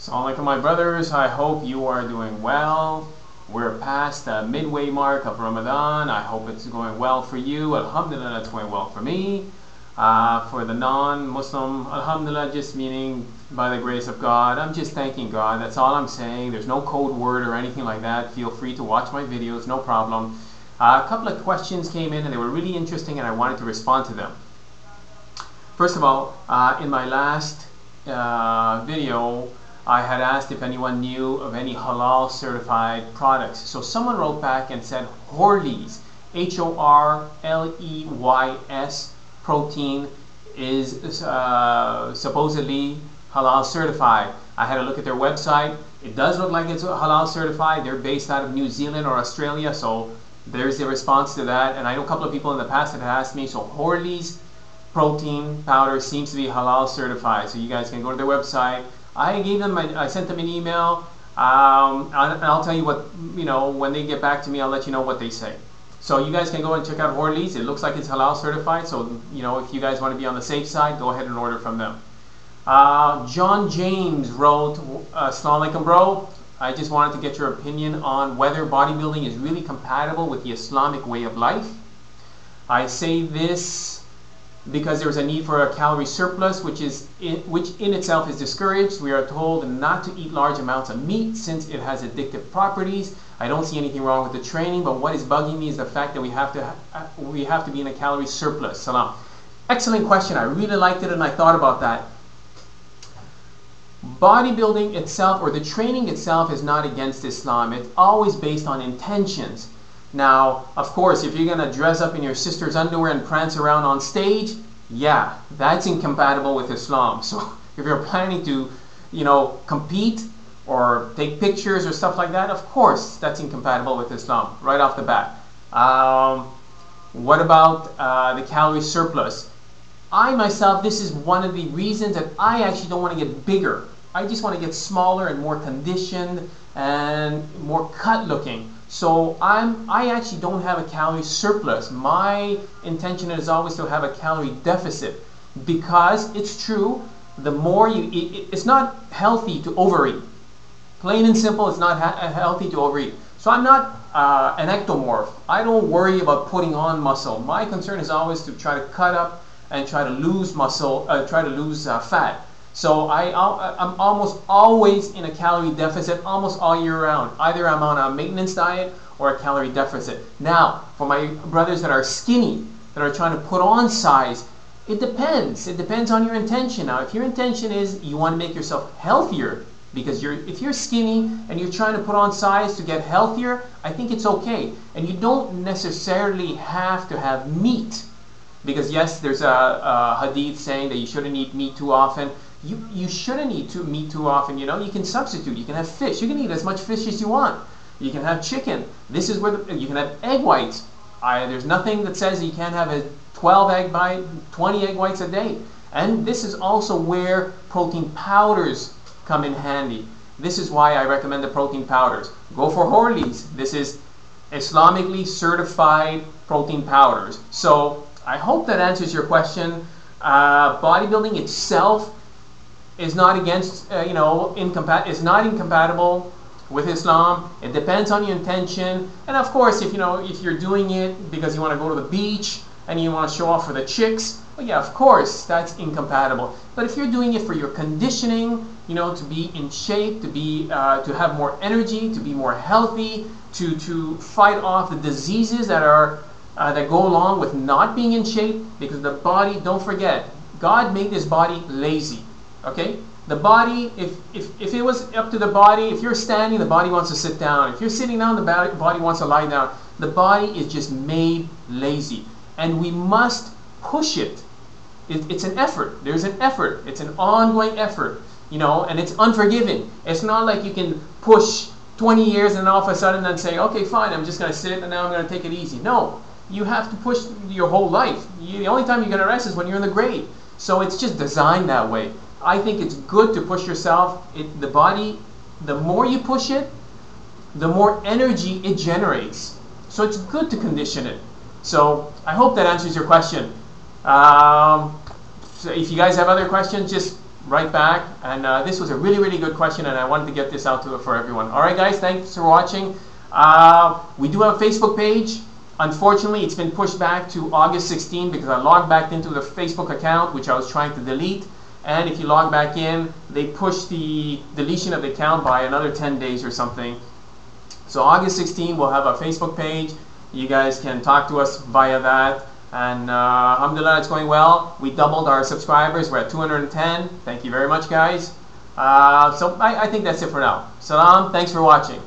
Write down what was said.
Assalamu alaikum, my brothers. I hope you are doing well. We're past the midway mark of Ramadan. I hope it's going well for you. Alhamdulillah, it's going well for me. For the non-Muslim, Alhamdulillah, just meaning by the grace of God. I'm just thanking God. That's all I'm saying. There's no code word or anything like that. Feel free to watch my videos, no problem. A couple of questions came in and they were really interesting and I wanted to respond to them. First of all, in my last video, I had asked if anyone knew of any halal certified products. So someone wrote back and said Horleys, H-O-R-L-E-Y-S protein is supposedly halal certified. I had a look at their website. It does look like it's halal certified. They're based out of New Zealand or Australia, so there's the response to that. And I know a couple of people in the past that have asked me, so Horleys protein powder seems to be halal certified. So you guys can go to their website. I sent them an email, and I'll tell you what, when they get back to me, I'll let you know what they say. So you guys can go and check out Horleys. It looks like it's halal certified, so if you guys want to be on the safe side, go ahead and order from them. John James wrote, Assalamu alaikum, bro. I just wanted to get your opinion on whether bodybuilding is really compatible with the Islamic way of life. I say this because there is a need for a calorie surplus, which in itself is discouraged. We are told not to eat large amounts of meat since it has addictive properties. I don't see anything wrong with the training, but what is bugging me is the fact that we have to be in a calorie surplus. Salam. Excellent question. I really liked it and I thought about that. Bodybuilding itself or the training itself is not against Islam. It's always based on intentions. Now, of course, if you're going to dress up in your sister's underwear and prance around on stage, yeah, that's incompatible with Islam. So if you're planning to, compete or take pictures or stuff like that, of course, that's incompatible with Islam right off the bat. What about the calorie surplus? I myself, this is one of the reasons that I actually don't want to get bigger. I just want to get smaller and more conditioned and more cut looking. So I actually don't have a calorie surplus. My intention is always to have a calorie deficit because it's true, the more you eat, it's not healthy to overeat. Plain and simple, it's not healthy to overeat. So I'm not an ectomorph. I don't worry about putting on muscle. My concern is always to try to cut up and try to lose muscle, try to lose fat. So I'm almost always in a calorie deficit almost all year round. Either I'm on a maintenance diet or a calorie deficit. Now, for my brothers that are skinny, that are trying to put on size, it depends. It depends on your intention. Now, if your intention is you want to make yourself healthier, because if you're skinny and you're trying to put on size to get healthier, I think it's okay. And you don't necessarily have to have meat. Because yes, there's a hadith saying that you shouldn't eat meat too often. You shouldn't eat meat too often, you can substitute. You can have fish. You can eat as much fish as you want. You can have chicken. This is where you can have egg whites. There's nothing that says you can't have a 20 egg whites a day. And this is also where protein powders come in handy. This is why I recommend the protein powders. Go for Horleys. This is Islamically certified protein powders. So I hope that answers your question. Bodybuilding itself is not against, is not incompatible with Islam. It depends on your intention. And of course, if you're doing it because you want to go to the beach and you want to show off for the chicks, well, yeah, of course, that's incompatible. But if you're doing it for your conditioning, to be in shape, to have more energy, to be more healthy, to fight off the diseases that go along with not being in shape, because the body, don't forget, God made this body lazy. Okay? The body, if it was up to the body, if you're standing, the body wants to sit down. If you're sitting down, the body wants to lie down. The body is just made lazy. And we must push it. It's an effort. There's an effort. It's an ongoing effort. And it's unforgiving. It's not like you can push 20 years and then all of a sudden then say, okay, fine, I'm just going to sit and now I'm going to take it easy. No. You have to push your whole life. The only time you're going to rest is when you're in the grave. So it's just designed that way. I think it's good to push yourself. The body, the more you push it, the more energy it generates. So it's good to condition it. So I hope that answers your question. So if you guys have other questions, just right back. And this was a really, really good question, and I wanted to get this out to for everyone. All right, guys, thanks for watching. We do have a Facebook page. Unfortunately, it's been pushed back to August 16 because I logged back into the Facebook account, which I was trying to delete. And if you log back in, they push the deletion of the account by another 10 days or something. So August 16, we'll have a Facebook page. You guys can talk to us via that. And alhamdulillah, it's going well. We doubled our subscribers. We're at 210. Thank you very much, guys. So I think that's it for now. Salam. Thanks for watching.